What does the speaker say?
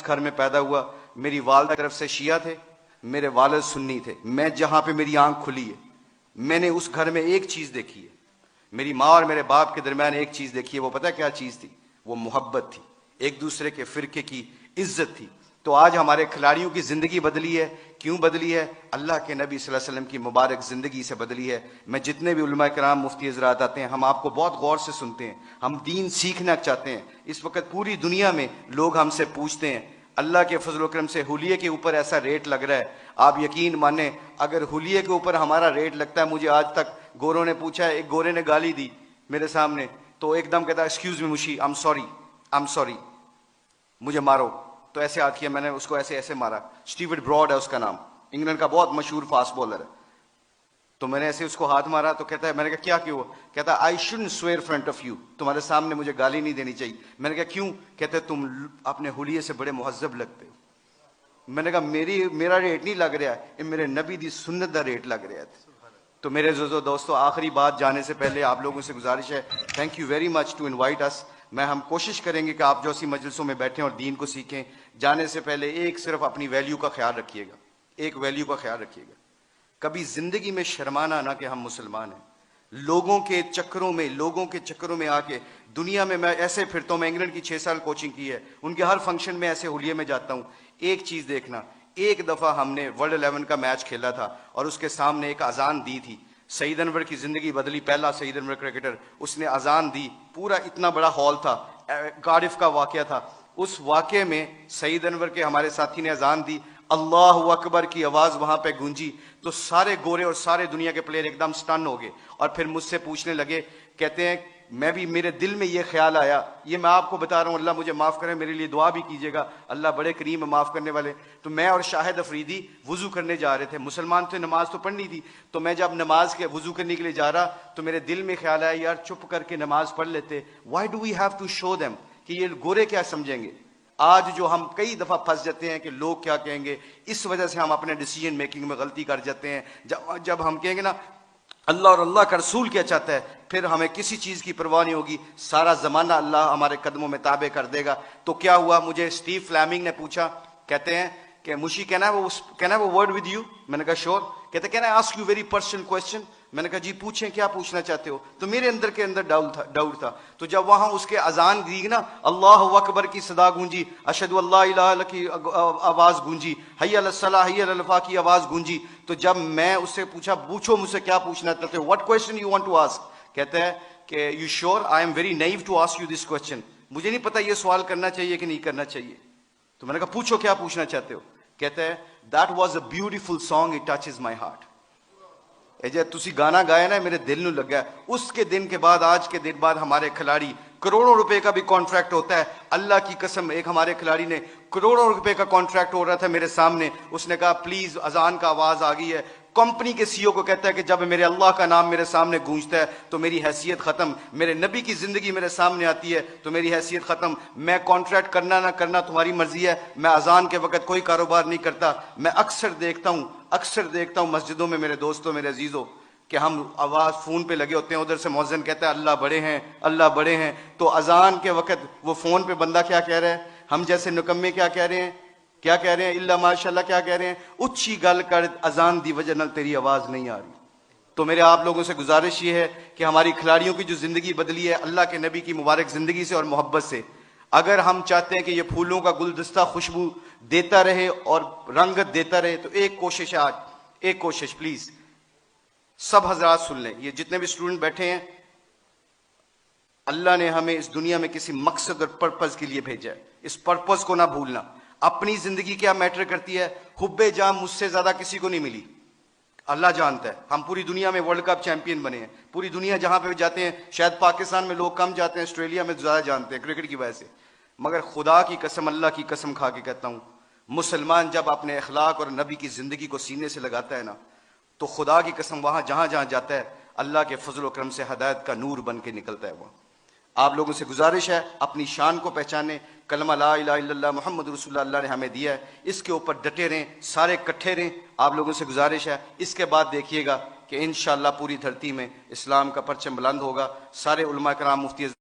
घर में पैदा हुआ। मेरी वालदा की तरफ से शिया थे, मेरे वालिद सुन्नी थे। मैं जहां पे मेरी आंख खुली है, मैंने उस घर में एक चीज देखी है। मेरी माँ और मेरे बाप के दरमियान एक चीज देखी है। वो पता है क्या चीज थी? वो मोहब्बत थी, एक दूसरे के फिरके की इज्जत थी। तो आज हमारे खिलाड़ियों की जिंदगी बदली है। क्यों बदली है? अल्लाह के नबी सल्लल्लाहु अलैहि वसल्लम की मुबारक जिंदगी से बदली है। मैं जितने भी उलमा कराम, मुफ्ती हज़रात आते हैं, हम आपको बहुत गौर से सुनते हैं, हम दीन सीखना चाहते हैं। इस वक्त पूरी दुनिया में लोग हमसे पूछते हैं, अल्लाह के फजल व करम से हुलिये के ऊपर ऐसा रेट लग रहा है, आप यकीन माने अगर हुलिये के ऊपर हमारा रेट लगता है, मुझे आज तक गोरों ने पूछा है, एक गोरे ने गाली दी मेरे सामने, तो एकदम कहता है एक्सक्यूज मी मुशी, आई एम सॉरी, मुझे मारो। तो ऐसे हाथ किया, मैंने उसको ऐसे ऐसे मारा। स्टीवर्ट ब्रॉड है उसका नाम, इंग्लैंड का बहुत मशहूर फास्ट बॉलर है। तो मैंने ऐसे उसको हाथ मारा, तो कहता है, मैंने कहा क्या क्यों? कहता है I shouldn't swear front of you, तुम्हारे सामने मुझे गाली नहीं देनी चाहिए। मैंने कहा क्यों? कहते तुम अपने हुलिये से बड़े मुहज्जब लगते हो। मैंने कहा मेरा रेट नहीं लग रहा है, मेरे नबी दी सुन्नत का रेट लग रहा है। तो मेरे दोस्तों, आखिरी बात जाने से पहले आप लोगों से गुजारिश है, thank you very much to invite us. हम कोशिश करेंगे कि आप जो सी मजलिसों में बैठें और दीन को सीखें। जाने से पहले एक सिर्फ अपनी वैल्यू का ख्याल रखिएगा, एक वैल्यू का ख्याल रखिएगा, कभी जिंदगी में शर्माना ना कि हम मुसलमान हैं। लोगों के चक्करों में आके दुनिया में मैं ऐसे फिरता हूं। मैं इंग्लैंड की 6 साल कोचिंग की है, उनके हर फंक्शन में ऐसे हुलिये में जाता हूं। एक चीज देखना, एक दफा हमने वर्ल्ड 11 का मैच खेला था और उसके सामने एक अजान दी थी। सईद अनवर की जिंदगी बदली, पहला सईद अनवर क्रिकेटर, उसने अजान दी, पूरा इतना बड़ा हॉल था, कार्डिफ का वाकया था। उस वाकये में सईद अनवर के हमारे साथी ने अजान दी, अल्लाह अकबर की आवाज वहां पे गूंजी, तो सारे गोरे और सारे दुनिया के प्लेयर एकदम स्टन हो गए और फिर मुझसे पूछने लगे, कहते हैं मैं भी, मेरे दिल में ये ख्याल आया, ये मैं आपको बता रहा हूँ, अल्लाह मुझे माफ करे, मेरे लिए दुआ भी कीजिएगा, अल्लाह बड़े करीम है माफ करने वाले। तो मैं और शाहिद अफरीदी वुजू करने जा रहे थे, मुसलमान थे, नमाज तो पढ़नी थी। तो मैं जब नमाज के वुजू करने के लिए जा रहा, तो मेरे दिल में ख्याल आया, यार चुप करके नमाज पढ़ लेते, why do we have to show them, कि ये गोरे क्या समझेंगे। आज जो हम कई दफा फंस जाते हैं कि लोग क्या कहेंगे, इस वजह से हम अपने डिसीजन मेकिंग में गलती कर जाते हैं। जब हम कहेंगे ना अल्लाह और अल्लाह का रसूल क्या चाहता है, फिर हमें किसी चीज की परवाह नहीं होगी, सारा जमाना अल्लाह हमारे कदमों में ताबे कर देगा। तो क्या हुआ, मुझे स्टीव फ्लेमिंग ने पूछा, कहते हैं कि मुशी कैन आई वो वर्ड विद यू? मैंने कहा श्योर। कहते can I ask you very personal question? मैंने कहा जी पूछें, क्या पूछना चाहते हो? तो मेरे अंदर के अंदर डाउट था। तो जब वहां उसके अजान दी ना, अल्लाह अकबर की सदा गूंजी, अशहदु अल्ला इलाहा इल्लल्लाह की आवाज गूंजी, हय्या अलस सलाह हय्या अलल फलाह की आवाज गूंजी, तो जब मैं उससे पूछा, पूछो मुझसे क्या पूछना चाहते हो, what question you want to ask? कहता है कि you sure? I am very naive to ask you this question, मुझे नहीं पता ये सवाल करना चाहिए कि नहीं करना चाहिए। तो मैंने कहा पूछो क्या पूछना चाहते हो? कहता है that was a beautiful song, it touches my heart. जे तुसी गाना गाया ना, मेरे दिल में लगा। उसके दिन के बाद, आज के दिन बाद हमारे खिलाड़ी, करोड़ों रुपए का भी कॉन्ट्रैक्ट होता है, अल्लाह की कसम। एक हमारे खिलाड़ी ने करोड़ों रुपए का कॉन्ट्रैक्ट हो रहा था मेरे सामने, उसने कहा प्लीज अजान का आवाज आ गई है। कंपनी के सीईओ को कहता है कि जब मेरे अल्लाह का नाम मेरे सामने गूंजता है तो मेरी हैसियत खत्म, मेरे नबी की जिंदगी मेरे सामने आती है तो मेरी हैसियत खत्म। मैं कॉन्ट्रैक्ट करना ना करना तुम्हारी मर्जी है, मैं अजान के वक्त कोई कारोबार नहीं करता। मैं अक्सर देखता हूं मस्जिदों में, मेरे दोस्तों, मेरे अजीजों, कि हम आवाज फोन पे लगे होते हैं, उधर से मौज़िन कहता है अल्लाह बड़े हैं, अल्लाह बड़े हैं। तो अजान के वक्त वो फोन पे बंदा क्या कह रहा है, हम जैसे निकम्मे क्या कह रहे हैं, इल्ला माशाल्लाह क्या कह रहे हैं, उच्ची गल कर अजान दी वजह नाल तेरी आवाज नहीं आ रही। तो मेरे आप लोगों से गुजारिश ये है कि हमारी खिलाड़ियों की जो जिंदगी बदली है अल्लाह के नबी की मुबारक जिंदगी से और मोहब्बत से, अगर हम चाहते हैं कि ये फूलों का गुलदस्ता खुशबू देता रहे और रंगत देता रहे, तो एक कोशिश है आज, एक कोशिश प्लीज सब हजरात सुन लें, ये जितने भी स्टूडेंट बैठे हैं, अल्लाह ने हमें इस दुनिया में किसी मकसद और पर्पज के लिए भेजा है, इस पर्पज को ना भूलना। अपनी जिंदगी क्या मैटर करती है, हुब्बे जाम मुझसे ज्यादा किसी को नहीं मिली, अल्लाह जानता है। हम पूरी दुनिया में वर्ल्ड कप चैंपियन बने हैं, पूरी दुनिया जहां पे भी जाते हैं, शायद पाकिस्तान में लोग कम जाते हैं, ऑस्ट्रेलिया में ज्यादा जानते हैं क्रिकेट की वजह से, मगर खुदा की कसम, अल्लाह की कसम खा के कहता हूं, मुसलमान जब अपने अखलाक और नबी की जिंदगी को सीने से लगाता है ना, तो खुदा की कसम वहां जहां जहां जाता है अल्लाह के फजल व करम से हदायत का नूर बन के निकलता है। वो आप लोगों से गुजारिश है, अपनी शान को पहचाने, कलमा ला इलाहा इल्लल्लाह मुहम्मद रसूलुल्लाह अल्लाह ने हमें दिया है, इसके ऊपर डटे रहें, सारे इकट्ठे रहें। आप लोगों से गुजारिश है, इसके बाद देखिएगा कि इंशाअल्लाह पूरी धरती में इस्लाम का परचम बुलंद होगा। सारे उलमा कराम, मुफ्ती